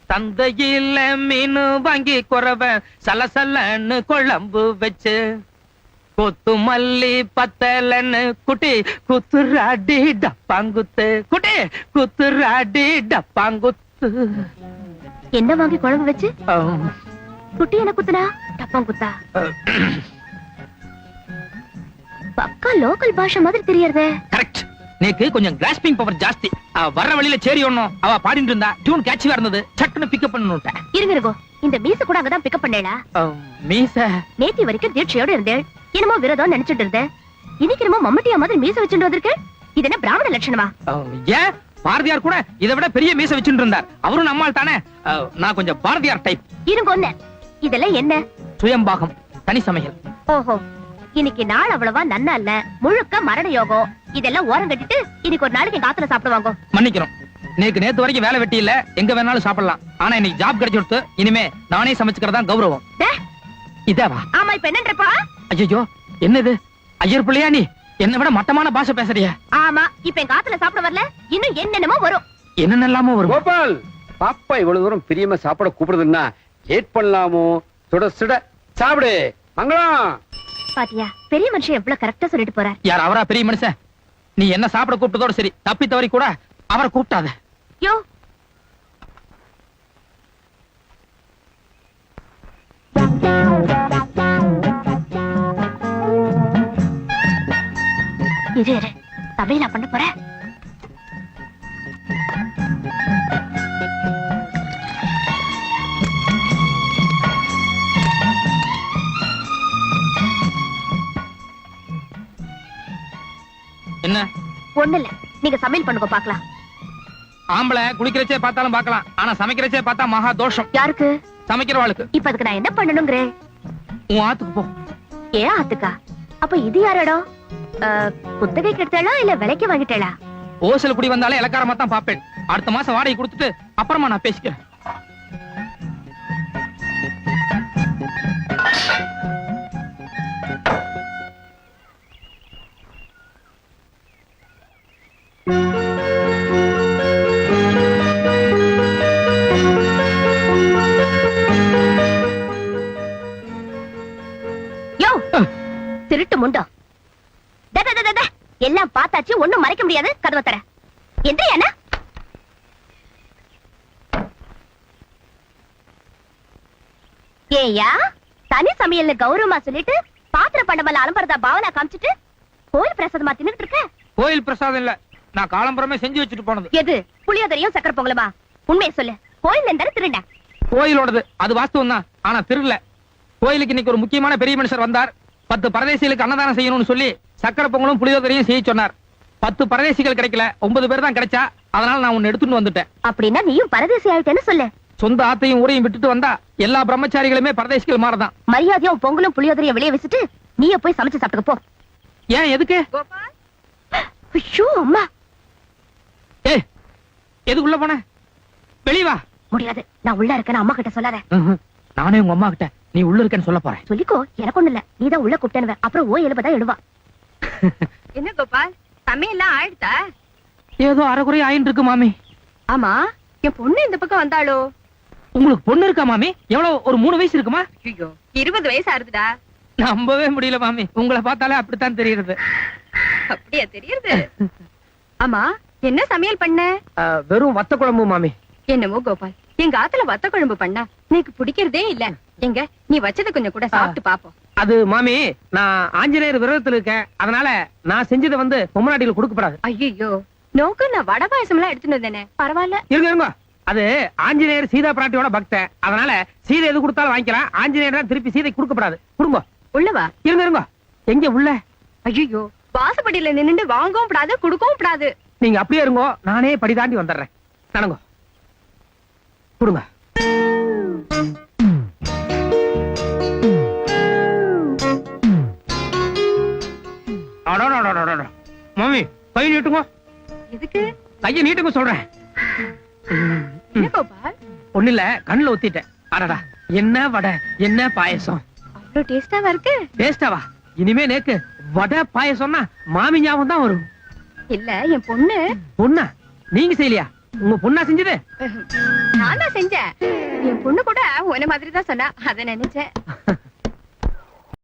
சந்தையில மீன் வாங்கி குறவ சலசலன்னு குழம்பு வச்சு கொத்து மல்லி பத்தலன்னு குட்டி குத்துராடி டப்பாங்குத்து குட்டி குத்துராடி டப்பாங்குத்து. என்ன வாங்கி குழம்பு வச்சு குட்டி என்ன குத்துனா டப்பாங்குத்தா? பக்கா லோக்கல் பாஷை மாதிரி தெரியறதே. கரெக்ட். நேக்கு கொஞ்சம் கிராஸ்பிங் பவர் ஜாஸ்தி. வர்ற வழியில சேரி ஒண்ணும் அவ பாடிட்டு இருந்தா டியூன் கேட்சியா இருந்தது. சட்டுன்னு பிக்கப் பண்ணனுட்டேன். இருங்க இந்த மீச கூட அங்கதான் பிக்கப் பண்ணேளா? மீச நேத்தி வரைக்கும் தீட்சையோட இருந்தேன். என்னமோ விரதம் நினைச்சிட்டு இருந்தேன். இன்னைக்கு என்னமோ மம்மட்டியா மாதிரி மீச வச்சுட்டு வந்திருக்கு. இது என்ன பிராமண லட்சணமா? ஏன் பாரதியார் கூட இதை விட பெரிய மீச வச்சுட்டு இருந்தார். அவரும் நம்மால் தானே. நான் கொஞ்சம் பாரதியார் டைப். இருங்க ஒண்ணு, இதெல்லாம் என்ன? சுயம்பாகம், தனி சமையல். ஓஹோ, இன்னைக்கு நாள் அவ்வளவா நன்னா இல்ல, முழுக்க மரண யோகம். இதெல்லாம் ஓரம் கட்டிட்டு இன்னைக்கு ஒரு நாளைக்கு காத்துல சாப்பிடுவாங்க. மன்னிக்கிறோம், நேத்து வரைக்கும் வேலை வெட்டி இல்ல, எங்க வேணாலும் சாப்பிடலாம். ஆனா இன்னைக்கு ஜாப் கிடைச்சு கொடுத்து இனிமே நானே சமைச்சுக்கிறதா கௌரவம். இதேவா? ஆமா, இப்ப என்னன்றப்பா? ஐயோ, என்னது ஐயர் பிள்ளையா நீ? என்ன விட மட்டமான பாஷை பேசுறியா? ஆமா, இப்ப என் காத்துல சாப்பிட வரல, இன்னும் என்னென்னமோ வரும். என்னென்னலாமோ வரும். கோபால், பாப்பா இவ்வளவு தூரம் பிரியமா சாப்பிட கூப்பிடுதுன்னா லேட் பண்ணலாமோ? சுட சுட சாப்பிடு. மங்களம். பாத்தியா, பெரிய மனுஷன் எவ்வளவு கரெக்டா சொல்லிட்டு போறார். யார் அவரா பெரிய மனுஷன்? நீ என்ன சாப்பிட கூப்பிட்டதோட சரி, தப்பி தவறி கூட அவரை கூப்பிட்டாத. யோ, இரு சமையலா பண்ண போற? என்ன? ஒண்ணு இல்ல, நீங்க சமையல் பண்ணுங்க பாக்கலாம். ஆம்பளை குளிக்கிறச்சே பார்த்தாலும் பார்க்கலாம், ஆனா சமைக்கிறச்சே பார்த்தா மகா தோஷம். யாருக்கு? சமைக்கிறவாளுக்கு. இப்ப அதுக்கு நான் என்ன பண்ணணுங்கிறேன்? உன் ஆத்துக்கு போ. ஏன் ஆத்துக்கா? அப்ப இது யார் இடம்? குத்தகைக்கு எடுத்தாளா இல்ல விலைக்கு வாங்கிட்டாளா? ஓசல் குடி வந்தாலே இலக்காரமா தான் பாப்பேன். அடுத்த மாசம் வாடகை கொடுத்துட்டு அப்புறமா நான் பேசிக்கிறேன். திருட்டு முண்டோ, எல்லாம் பார்த்தாச்சு, ஒண்ணும் மறைக்க முடியாது. கதவை தர என்ன? ஏயா, தனி சமையல் கௌரவமா சொல்லிட்டு பாத்திர பண்டமல்ல அலம்பரதா பாவனா காமிச்சிட்டு கோயில் பிரசாதமா தின்னுட்டு இருக்க. கோயில் பிரசாதம் இல்ல, நான் காலம்பரமே செஞ்சு வச்சுட்டு போனது. எது? புளியோதரையும் சக்கரை பொங்கலுமா? உண்மையை சொல்லு, கோயில் இருந்தா திருண்ட. கோயிலோடது அது வாஸ்தவம் தான், ஆனா திருடல. கோயிலுக்கு இன்னைக்கு ஒரு முக்கியமான பெரிய மனுஷர் வந்தார். 10 பரதேசிகளுக்கு அன்னதானம் செய்யணும்னு சொல்லி சக்கரை பொங்கலும் புளியோதரையும் செய்ய சொன்னார். 10 பரதேசிகள் கிடைக்கல, 9 பேர் தான் கிடைச்சா. அதனால நான் உன்னை எடுத்துட்டு வந்துட்டேன். அப்படின்னா நீயும் பரதேசி ஆயிட்டேன்னு சொல்லு. சொந்த ஆத்தையும் ஊரையும் விட்டுட்டு வந்தா எல்லா பிரம்மச்சாரிகளுமே பரதேசிகள் மாறதான். மரியாதையும் பொங்கலும் புளியோதரையும் வெளியே வச்சுட்டு நீயே போய் சமைச்சு சாப்பிட்டுக்க போ. ஏன், எதுக்கு? ஐயோ அம்மா. ஏய், எதுக்கு உள்ள போன? வெளிய வா. முடியாது, நான் உள்ள இருக்கேன்னு அம்மா கிட்ட சொல்லாத. நானே உங்க அம்மா கிட்ட நீ உள்ள இருக்கேன்னு சொல்ல போறேன். சொல்லிக்கோ, எனக்கு ஒண்ணு இல்ல. நீதான் உள்ள கூப்பிட்டேன்னு, அப்புறம் ஓ எழுபதான் எழுவா. என்ன கோபால், சமையல்லாம் ஆயிடுதா? ஏதோ அரைக்குறை ஆயின்னு இருக்கு மாமி. ஆமா, என் பொண்ணு இந்த பக்கம் வந்தாளோ? உங்களுக்கு பொண்ணு இருக்கா மாமி? எவ்வளவு, ஒரு 3 வயசு இருக்குமா? ஐயோ, 20 வயசு ஆறுதுடா. நம்பவே முடியல மாமி, உங்களை பார்த்தாலே அப்படித்தான் தெரியுது. அப்படியா தெரியுது? ஆமா, என்ன சமையல் பண்ண? வெறும் வத்த குழம்பு மாமி. என்னமோ கோபால், எங்க ஆத்துல வத்த குழம்பு பண்ணா எனக்கு பிடிக்கிறதே இல்ல. எங்க நீ வச்சத கொஞ்சம் கூட சாப்பிட்டு பாப்போம். அது மாமி, நான் ஆஞ்சநேயர் விரதத்துல இருக்கேன், அதனால நான் செஞ்சதை வந்து பொம்மநாட்டிகள் கொடுக்கப்படாது. ஐயோ, நோக்கு நான் வடை பாயசம் எல்லாம் எடுத்துட்டு வந்தேனே. பரவாயில்ல, இருங்க. அது ஆஞ்சநேயர் சீதா பிராட்டியோட பக்தன், அதனால சீதை எது கொடுத்தாலும் வாங்கிக்கலாம். ஆஞ்சநேயர் தான் திருப்பி சீதை கொடுக்கப்படாது. கொடுங்க. உள்ளவா? இருங்க. எங்க உள்ள? ஐயோ, வாசப்படியில நின்னுட்டு வாங்கவும் கூடாது, குடுக்கவும் கூடாது. நீங்க அப்படியே இருங்கோ, நானே படி தாண்டி வந்துடுறேன். நடங்கோ, கொடுங்க. மாமி, கை நீட்டுங்க. எதுக்கு? கையை நீட்டுங்க சொல்றேன். என்ன கோபால்? ஒண்ணு இல்ல, கண்ணுல ஊத்திட்டேன். அடடா, என்ன வடை, என்ன பாயசம். அவ்வளவு டேஸ்டாவா இருக்கு? டேஸ்டாவா? இனிமே நேக்கு வடை பாயசம்னா மாமி ஞாபகம் தான் வரும். இல்ல, என் பொண்ணு. பொண்ணா? நீங்க செய்யலையா? உங்க பொண்ணா செஞ்சது? நான் தான் செஞ்சேன். என் பொண்ணு கூட உன்ன மாதிரி தான் சொன்னா, அத நினைச்சேன்.